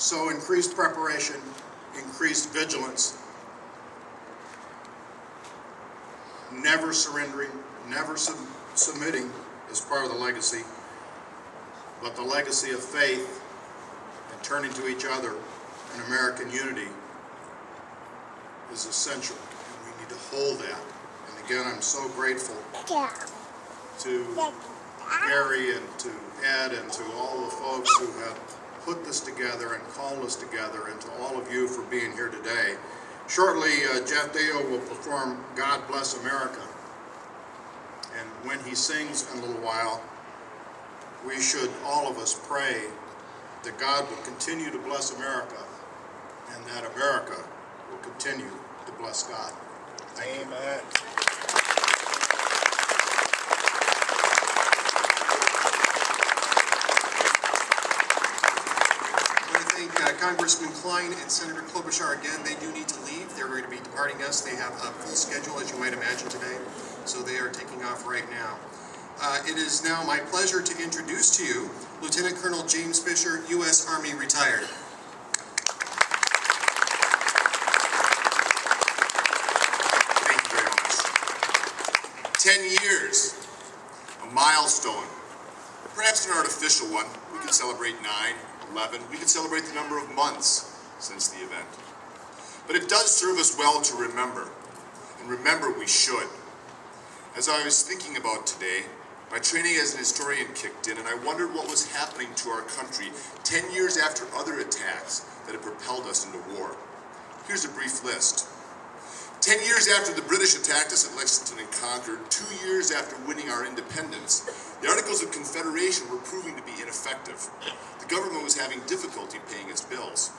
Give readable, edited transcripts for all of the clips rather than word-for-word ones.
So increased preparation, increased vigilance, never surrendering, never submitting is part of the legacy. But the legacy of faith and turning to each other and American unity is essential. And we need to hold that. And again, I'm so grateful to Gary and to Ed and to all the folks who have put this together and called us together, and to all of you for being here today. Shortly, Jeff Deo will perform God Bless America. And when he sings in a little while, we should, all of us, pray that God will continue to bless America and that America will continue to bless God. Thank you. Amen. Congressman Klein and Senator Klobuchar, again, they do need to leave. They're going to be departing us. They have a full schedule, as you might imagine, today, so they are taking off right now. It is now my pleasure to introduce to you Lieutenant Colonel James Fisher, U.S. Army retired. Thank you very much. 10 years, a milestone, perhaps an artificial one. We can celebrate 9, 11. We can celebrate the number of months since the event. But it does serve us well to remember, and remember we should. As I was thinking about today, my training as an historian kicked in, and I wondered what was happening to our country 10 years after other attacks that had propelled us into war. Here's a brief list. 10 years after the British attacked us at Lexington and Concord, 2 years after winning our independence, the Articles of Confederation were proving to be ineffective. The government was having difficulty paying its bills.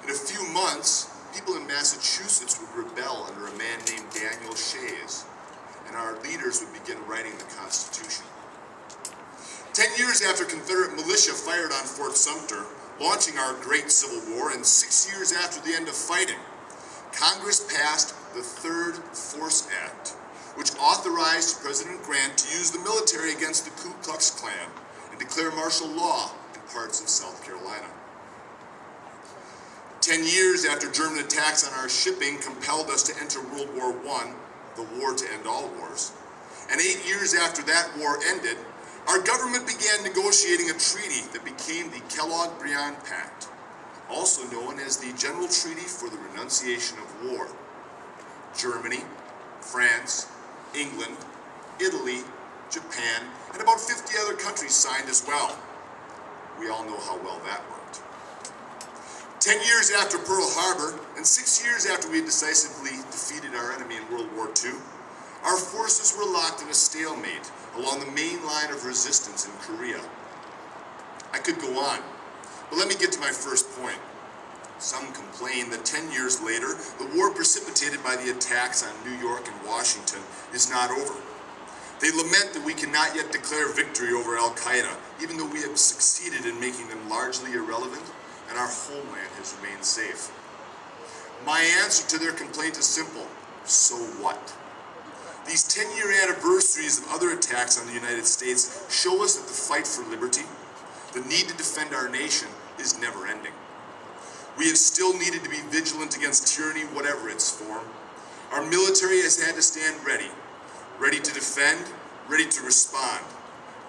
In a few months, people in Massachusetts would rebel under a man named Daniel Shays, and our leaders would begin writing the Constitution. 10 years after Confederate militia fired on Fort Sumter, launching our great Civil War, and 6 years after the end of fighting, Congress passed the Third Force Act, which authorized President Grant to use the military against the Ku Klux Klan and declare martial law in parts of South Carolina. 10 years after German attacks on our shipping compelled us to enter World War I, the war to end all wars, and 8 years after that war ended, our government began negotiating a treaty that became the Kellogg-Briand Pact, also known as the General Treaty for the Renunciation of War. Germany, France, England, Italy, Japan, and about 50 other countries signed as well. We all know how well that worked. 10 years after Pearl Harbor, and 6 years after we had decisively defeated our enemy in World War II, our forces were locked in a stalemate along the main line of resistance in Korea. I could go on, but let me get to my first point. Some complain that 10 years later, the war precipitated by the attacks on New York and Washington is not over. They lament that we cannot yet declare victory over Al-Qaeda, even though we have succeeded in making them largely irrelevant and our homeland has remained safe. My answer to their complaint is simple: so what? These 10-year anniversaries of other attacks on the United States show us that the fight for liberty, the need to defend our nation, is never ending. We have still needed to be vigilant against tyranny, whatever its form. Our military has had to stand ready, ready to defend, ready to respond.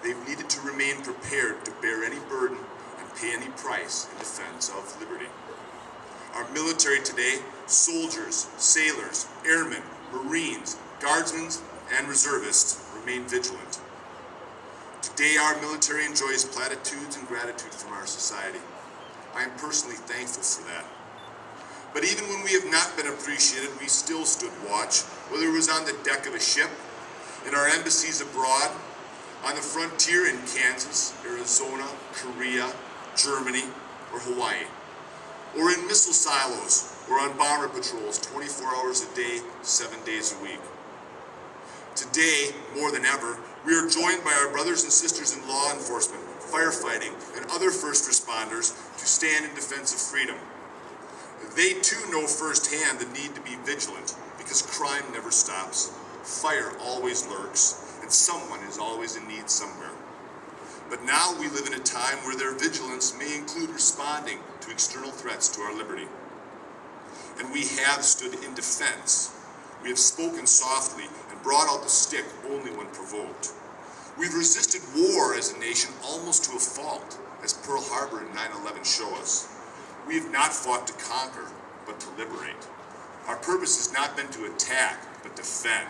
They've needed to remain prepared to bear any burden and pay any price in defense of liberty. Our military today, soldiers, sailors, airmen, Marines, Guardsmen, and reservists, remain vigilant. Today, our military enjoys platitudes and gratitude from our society. I am personally thankful for that. But even when we have not been appreciated, we still stood watch, whether it was on the deck of a ship, in our embassies abroad, on the frontier in Kansas, Arizona, Korea, Germany, or Hawaii, or in missile silos, or on bomber patrols 24 hours a day, 7 days a week. Today, more than ever, we are joined by our brothers and sisters in law enforcement, firefighting, and other first responders to stand in defense of freedom. They too know firsthand the need to be vigilant, because crime never stops, fire always lurks, and someone is always in need somewhere. But now we live in a time where their vigilance may include responding to external threats to our liberty. And we have stood in defense. We have spoken softly and brought out the stick only when provoked. We've resisted war as a nation almost to a fault, as Pearl Harbor and 9/11 show us. We have not fought to conquer, but to liberate. Our purpose has not been to attack, but defend.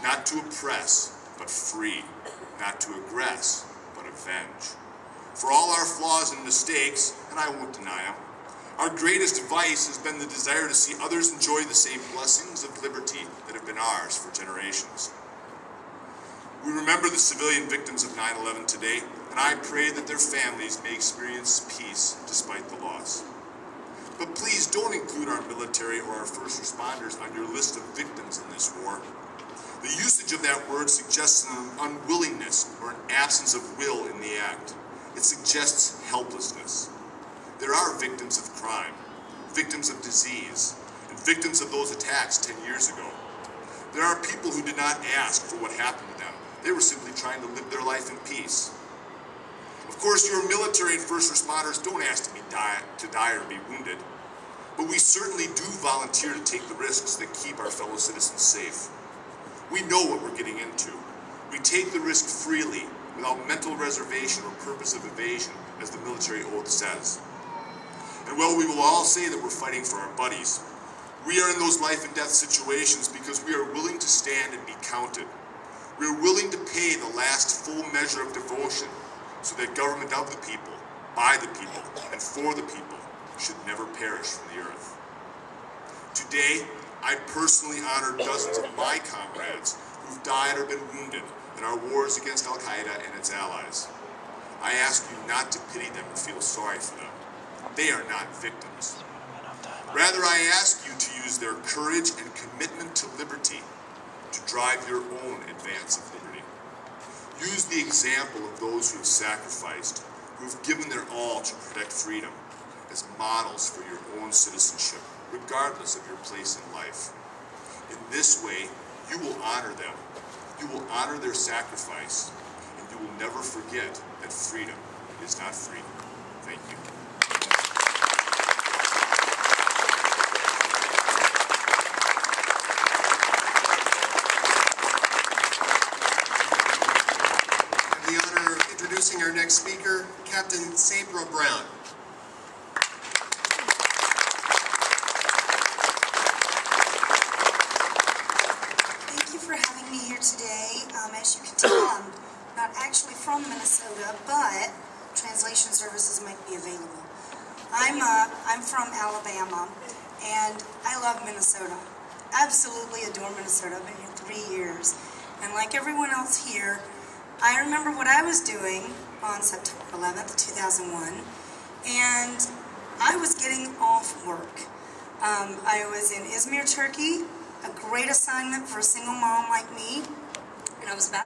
Not to oppress, but free. Not to aggress, but avenge. For all our flaws and mistakes, and I won't deny them, our greatest vice has been the desire to see others enjoy the same blessings of liberty that have been ours for generations. We remember the civilian victims of 9/11 today, and I pray that their families may experience peace despite the loss. But please don't include our military or our first responders on your list of victims in this war. The usage of that word suggests an unwillingness or an absence of will in the act. It suggests helplessness. There are victims of crime, victims of disease, and victims of those attacks 10 years ago. There are people who did not ask for what happened to them. They were simply trying to live their life in peace. Of course, your military and first responders don't ask to die or be wounded, but we certainly do volunteer to take the risks that keep our fellow citizens safe. We know what we're getting into. We take the risk freely, without mental reservation or purpose of evasion, as the military oath says. And while we will all say that we're fighting for our buddies, we are in those life and death situations because we are willing to stand and be counted. We are willing to pay the last full measure of devotion so that government of the people, by the people, and for the people should never perish from the earth. Today, I personally honor dozens of my comrades who've died or been wounded in our wars against Al-Qaeda and its allies. I ask you not to pity them or feel sorry for them. They are not victims. Rather, I ask you to use their courage and commitment to liberty to drive your own advance of liberty. Use the example of those who have sacrificed, who have given their all to protect freedom, as models for your own citizenship, regardless of your place in life. In this way, you will honor them, you will honor their sacrifice, and you will never forget that freedom is not free. Thank you. Our next speaker, Captain Sabra Brown. Thank you for having me here today. As you can tell, I'm not actually from Minnesota, but translation services might be available. I'm from Alabama, and I love Minnesota. Absolutely adore Minnesota. I've been here 3 years, and like everyone else here, I remember what I was doing on September 11th, 2001, and I was getting off work. I was in Izmir, Turkey, a great assignment for a single mom like me, and I was about